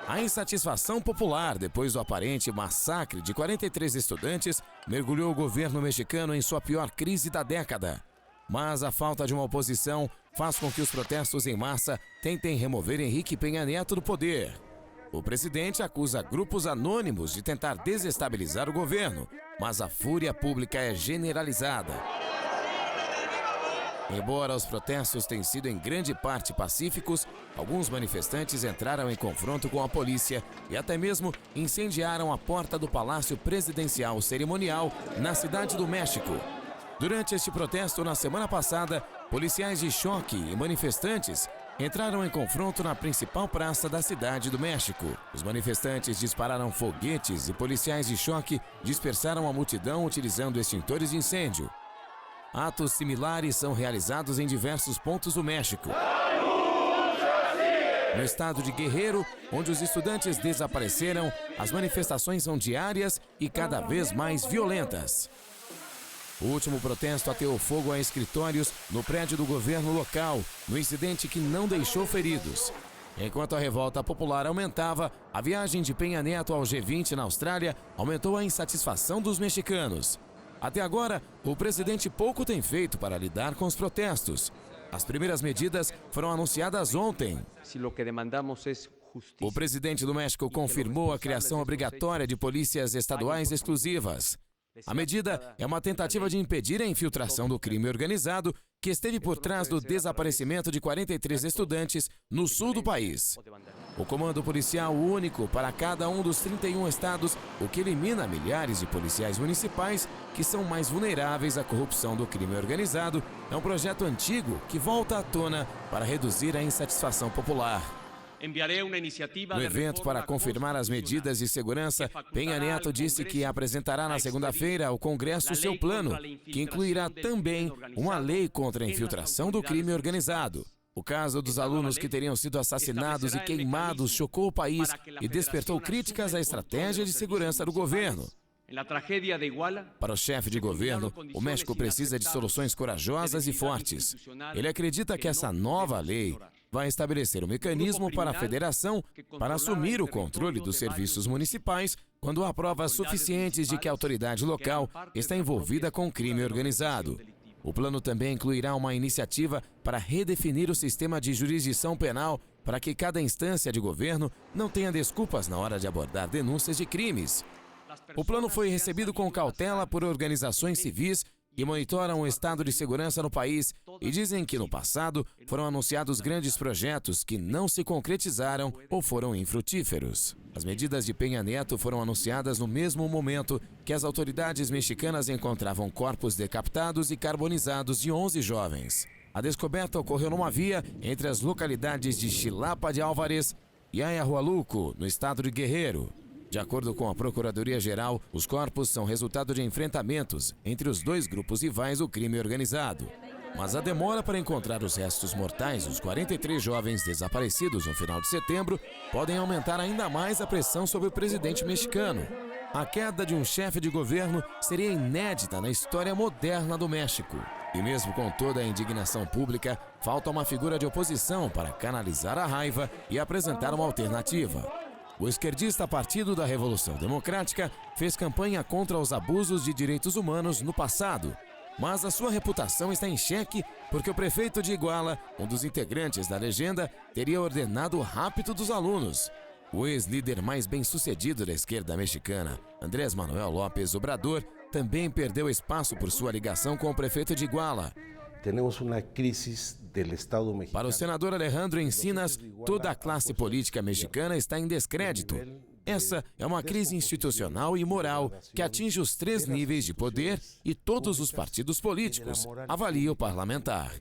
A insatisfação popular depois do aparente massacre de 43 estudantes mergulhou o governo mexicano em sua pior crise da década. Mas a falta de uma oposição faz com que os protestos em massa tentem remover Enrique Peña Nieto do poder. O presidente acusa grupos anônimos de tentar desestabilizar o governo, mas a fúria pública é generalizada. Embora os protestos tenham sido em grande parte pacíficos, alguns manifestantes entraram em confronto com a polícia e até mesmo incendiaram a porta do Palácio Presidencial Cerimonial na Cidade do México. Durante este protesto, na semana passada, policiais de choque e manifestantes entraram em confronto na principal praça da Cidade do México. Os manifestantes dispararam foguetes e policiais de choque dispersaram a multidão utilizando extintores de incêndio. Atos similares são realizados em diversos pontos do México. No estado de Guerrero, onde os estudantes desapareceram, as manifestações são diárias e cada vez mais violentas. O último protesto ateou fogo a escritórios no prédio do governo local, no incidente que não deixou feridos. Enquanto a revolta popular aumentava, a viagem de Peña Nieto ao G20 na Austrália aumentou a insatisfação dos mexicanos. Até agora, o presidente pouco tem feito para lidar com os protestos. As primeiras medidas foram anunciadas ontem. O presidente do México confirmou a criação obrigatória de polícias estaduais exclusivas. A medida é uma tentativa de impedir a infiltração do crime organizado que esteve por trás do desaparecimento de 43 estudantes no sul do país. O comando policial único para cada um dos 31 estados, o que elimina milhares de policiais municipais que são mais vulneráveis à corrupção do crime organizado, é um projeto antigo que volta à tona para reduzir a insatisfação popular. No evento para confirmar as medidas de segurança, Peña Nieto disse que apresentará na segunda-feira ao Congresso seu plano, que incluirá também uma lei contra a infiltração do crime organizado. O caso dos alunos que teriam sido assassinados e queimados chocou o país e despertou críticas à estratégia de segurança do governo. Para o chefe de governo, o México precisa de soluções corajosas e fortes. Ele acredita que essa nova lei vai estabelecer um mecanismo para a federação para assumir o controle dos serviços municipais quando há provas suficientes de que a autoridade local está envolvida com crime organizado. O plano também incluirá uma iniciativa para redefinir o sistema de jurisdição penal para que cada instância de governo não tenha desculpas na hora de abordar denúncias de crimes. O plano foi recebido com cautela por organizações civis que monitoram o estado de segurança no país e dizem que no passado foram anunciados grandes projetos que não se concretizaram ou foram infrutíferos. As medidas de Peña Nieto foram anunciadas no mesmo momento que as autoridades mexicanas encontravam corpos decapitados e carbonizados de 11 jovens. A descoberta ocorreu numa via entre as localidades de Xilapa de Álvarez e Ayahualuco, no estado de Guerrero. De acordo com a Procuradoria-Geral, os corpos são resultado de enfrentamentos entre os dois grupos rivais do crime organizado. Mas a demora para encontrar os restos mortais dos 43 jovens desaparecidos no final de setembro podem aumentar ainda mais a pressão sobre o presidente mexicano. A queda de um chefe de governo seria inédita na história moderna do México. E mesmo com toda a indignação pública, falta uma figura de oposição para canalizar a raiva e apresentar uma alternativa. O esquerdista Partido da Revolução Democrática fez campanha contra os abusos de direitos humanos no passado, mas a sua reputação está em xeque porque o prefeito de Iguala, um dos integrantes da legenda, teria ordenado o rapto dos alunos. O ex-líder mais bem-sucedido da esquerda mexicana, Andrés Manuel López Obrador, também perdeu espaço por sua ligação com o prefeito de Iguala. Para o senador Alejandro Encinas, toda a classe política mexicana está em descrédito. Essa é uma crise institucional e moral que atinge os 3 níveis de poder e todos os partidos políticos, avalia o parlamentar.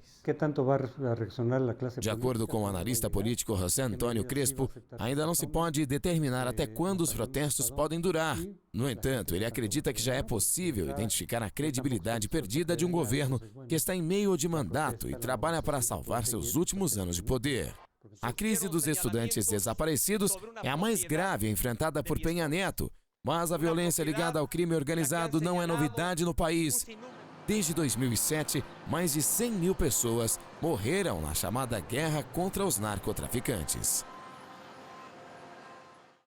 De acordo com o analista político José Antônio Crespo, ainda não se pode determinar até quando os protestos podem durar. No entanto, ele acredita que já é possível identificar a credibilidade perdida de um governo que está em meio de mandato e trabalha para salvar seus últimos anos de poder. A crise dos estudantes desaparecidos é a mais grave enfrentada por Peña Nieto, mas a violência ligada ao crime organizado não é novidade no país. Desde 2007, mais de 100 mil pessoas morreram na chamada guerra contra os narcotraficantes.